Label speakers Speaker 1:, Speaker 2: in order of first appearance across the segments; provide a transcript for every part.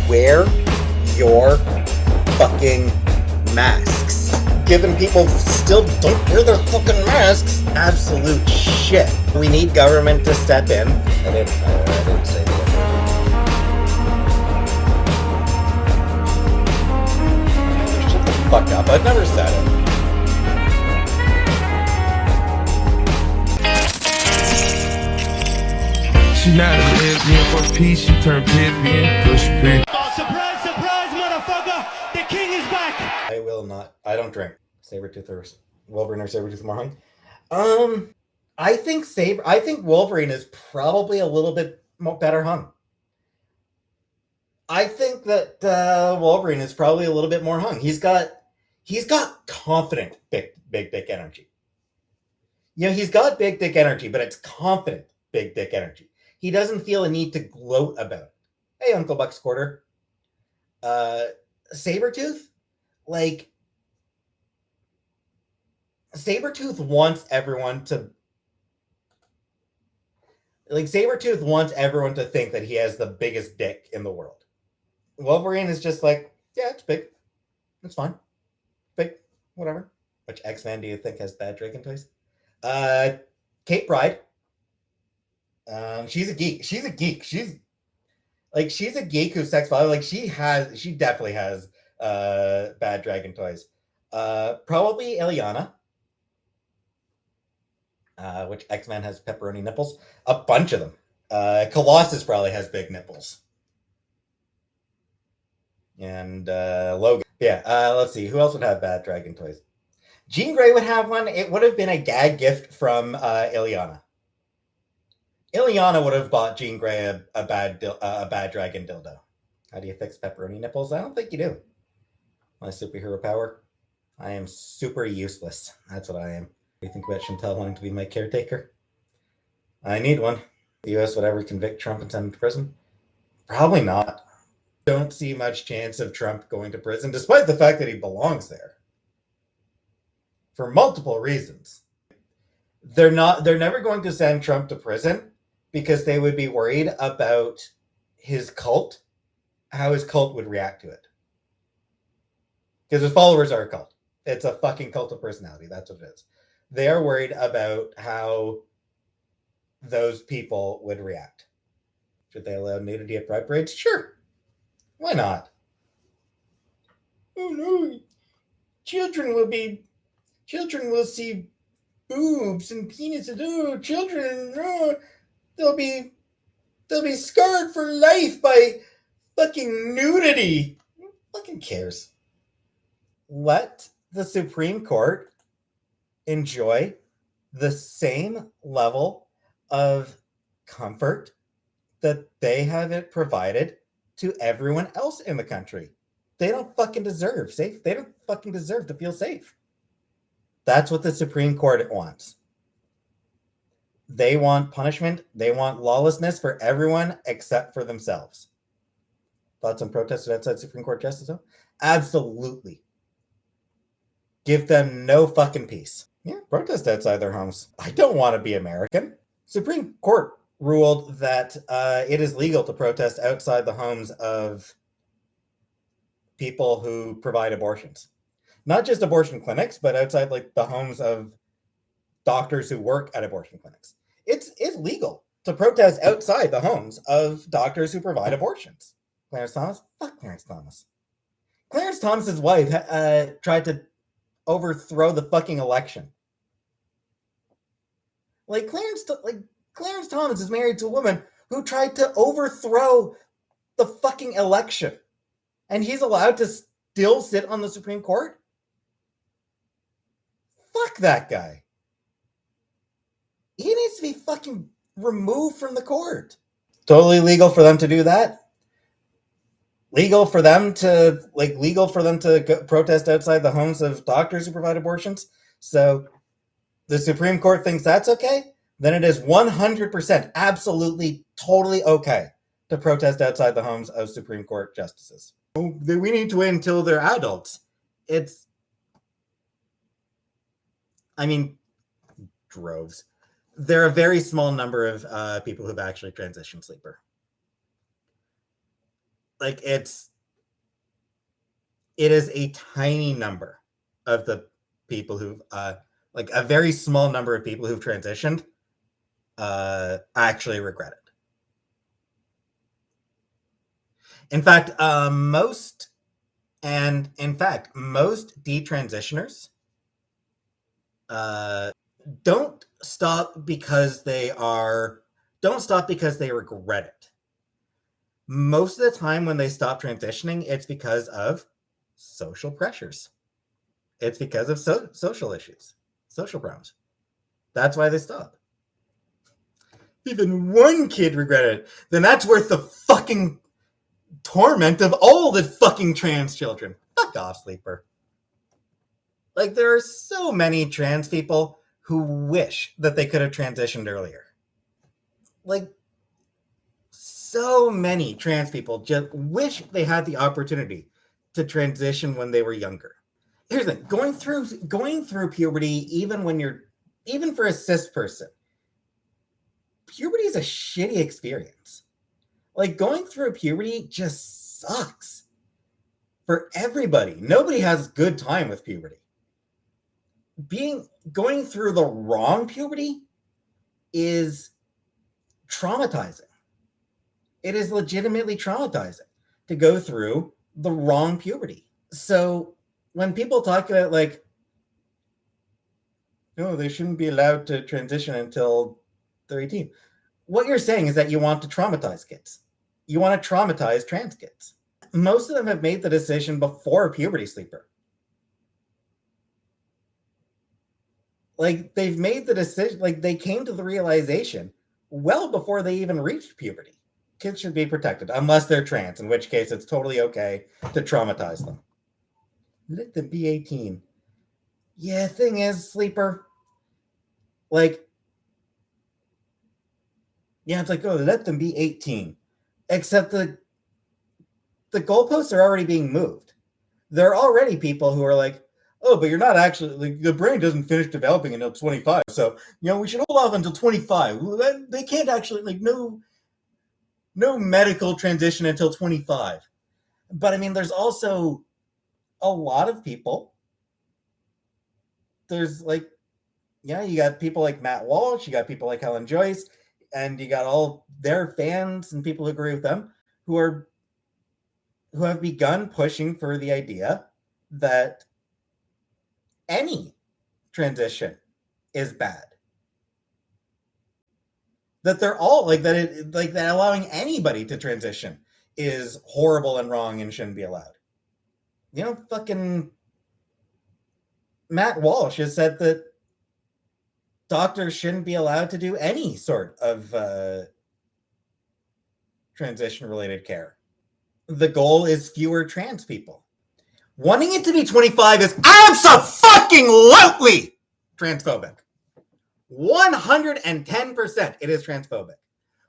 Speaker 1: wear your fucking masks. Given people still don't wear their fucking masks, absolute shit. We need government to step in. I didn't say that. Shut the fuck up. I've never said it.
Speaker 2: She not a lesbian for peace, she turned lesbian, push P.
Speaker 3: Surprise, surprise, motherfucker! The king is back!
Speaker 1: I will not. I don't drink. Sabretooth or Wolverine or Sabretooth more hung? I think Wolverine is probably a little bit better hung. I think that Wolverine is probably a little bit more hung. He's got confident big dick energy. You know, he's got big dick energy, but it's confident big dick energy. He doesn't feel a need to gloat about it. Hey, Uncle Buck's quarter. Sabretooth, like, Sabretooth wants everyone to think that he has the biggest dick in the world. Wolverine is just like, yeah, it's big. It's fine. Big. Whatever. Which X-Man do you think has bad dragon toys? Kate Pride. She's a geek. She's a geek who's sex positive. Like, she definitely has bad dragon toys. Probably Ileana. Which X-Men has pepperoni nipples. A bunch of them. Colossus probably has big nipples. And Logan. Yeah, let's see. Who else would have bad dragon toys? Jean Grey would have one. It would have been a gag gift from Ileana. Ileana would have bought Jean Grey a bad dragon dildo. How do you fix pepperoni nipples? I don't think you do. My superhero power? I am super useless. That's what I am. What do you think about Chantal wanting to be my caretaker? I need one. The U.S. would ever convict Trump and send him to prison? Probably not. Don't see much chance of Trump going to prison, despite the fact that he belongs there. For multiple reasons. They're never going to send Trump to prison because they would be worried about his cult, how his cult would react to it. Because his followers are a cult. It's a fucking cult of personality. That's what it is. They are worried about how those people would react. Should they allow nudity at pride parades? Sure. Why not? Oh no. Children will see boobs and penises. Oh, children, oh, they'll be scarred for life by fucking nudity. Who fucking cares? Let the Supreme Court enjoy the same level of comfort that they have it provided to everyone else in the country. They don't fucking deserve safe. They don't fucking deserve to feel safe. That's what the Supreme Court wants. They want punishment. They want lawlessness for everyone except for themselves. Thoughts on protesters outside Supreme Court justice? Absolutely. Give them no fucking peace. Yeah, protest outside their homes. I don't want to be American. Supreme Court ruled that it is legal to protest outside the homes of people who provide abortions. Not just abortion clinics, but outside like the homes of doctors who work at abortion clinics. It's legal to protest outside the homes of doctors who provide abortions. Clarence Thomas? Fuck Clarence Thomas. Clarence Thomas's wife tried to overthrow the fucking election. Like Clarence Thomas is married to a woman who tried to overthrow the fucking election. And he's allowed to still sit on the Supreme Court? Fuck that guy. He needs to be fucking removed from the court. Totally legal for them to do that. Legal for them to protest outside the homes of doctors who provide abortions. So the Supreme Court thinks that's okay. Then it is 100% absolutely totally okay to protest outside the homes of Supreme Court justices. We need to wait until they're adults. Droves. They're a very small number of people who've actually transitioned sleeper. like it is a tiny number of the people who like a very small number of people who've transitioned actually regret it. In fact, most detransitioners don't stop because they regret it. Most of the time when they stop transitioning, it's because of social pressures. It's because of social issues, social problems. That's why they stop. Even one kid regretted it, then that's worth the fucking torment of all the fucking trans children. Fuck off, Sleeper. Like, there are so many trans people who wish that they could have transitioned earlier. Like, so many trans people just wish they had the opportunity to transition when they were younger. Here's the thing, going through puberty, even for a cis person, puberty is a shitty experience. Like, going through puberty just sucks for everybody. Nobody has good time with puberty. Going through the wrong puberty is traumatizing. It is legitimately traumatizing to go through the wrong puberty. So when people talk about like, no, they shouldn't be allowed to transition until they're 18. What you're saying is that you want to traumatize kids. You want to traumatize trans kids. Most of them have made the decision before puberty, Sleeper. Like, they've made the decision, like, they came to the realization well before they even reached puberty. Kids should be protected, unless they're trans, in which case it's totally okay to traumatize them. Let them be 18. Yeah, thing is, Sleeper, like, yeah, it's like, oh, let them be 18. Except the goalposts are already being moved. There are already people who are like, oh, but you're not actually, like, the brain doesn't finish developing until 25. So, we should hold off until 25. They can't actually, like, no medical transition until 25. But I mean, there's also a lot of people. There's like, you got people like Matt Walsh, you got people like Helen Joyce, and you got all their fans and people who agree with them who have begun pushing for the idea that any transition is bad. That they're all like that. That allowing anybody to transition is horrible and wrong and shouldn't be allowed. Fucking Matt Walsh has said that doctors shouldn't be allowed to do any sort of transition-related care. The goal is fewer trans people. Wanting it to be 25 is abso-fucking-lutely transphobic. 110% it is transphobic.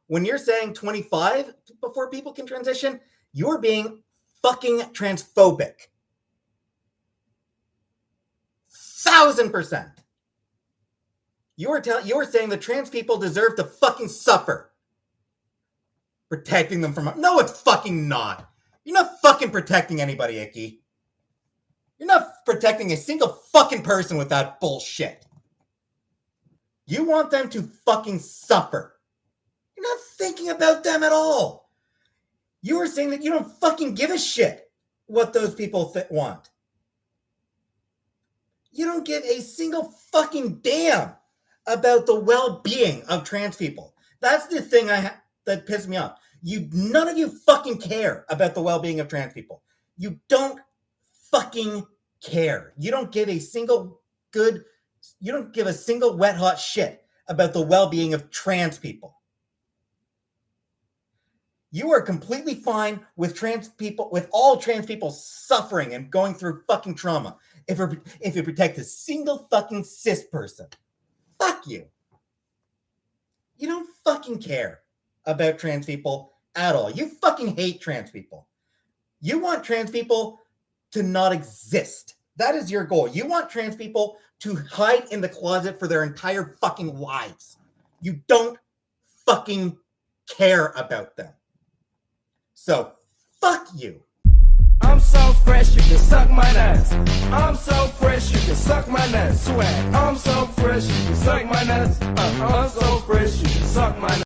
Speaker 1: When you're saying 25 before people can transition, you're being fucking transphobic. 1,000%. You are saying that trans people deserve to fucking suffer. Protecting them from... No, it's fucking not. You're not fucking protecting anybody, Icky. You're not protecting a single fucking person with that bullshit. You want them to fucking suffer. You're not thinking about them at all. You are saying that you don't fucking give a shit what those people want. You don't give a single fucking damn about the well-being of trans people. That's the thing that pisses me off. None of you fucking care about the well-being of trans people. You don't fucking care. You don't give a single wet hot shit about the well-being of trans people. You are completely fine with all trans people suffering and going through fucking trauma if you protect a single fucking cis person. Fuck you. You don't fucking care about trans people at all. You fucking hate trans people. You want trans people to not exist. That is your goal. You want trans people to hide in the closet for their entire fucking lives. You don't fucking care about them. So, Fuck you.
Speaker 4: I'm so fresh, you can suck my nuts. I'm so fresh, you can suck my nuts. Swag. I'm so fresh, you can suck my nuts. I'm so fresh, you can suck my nuts.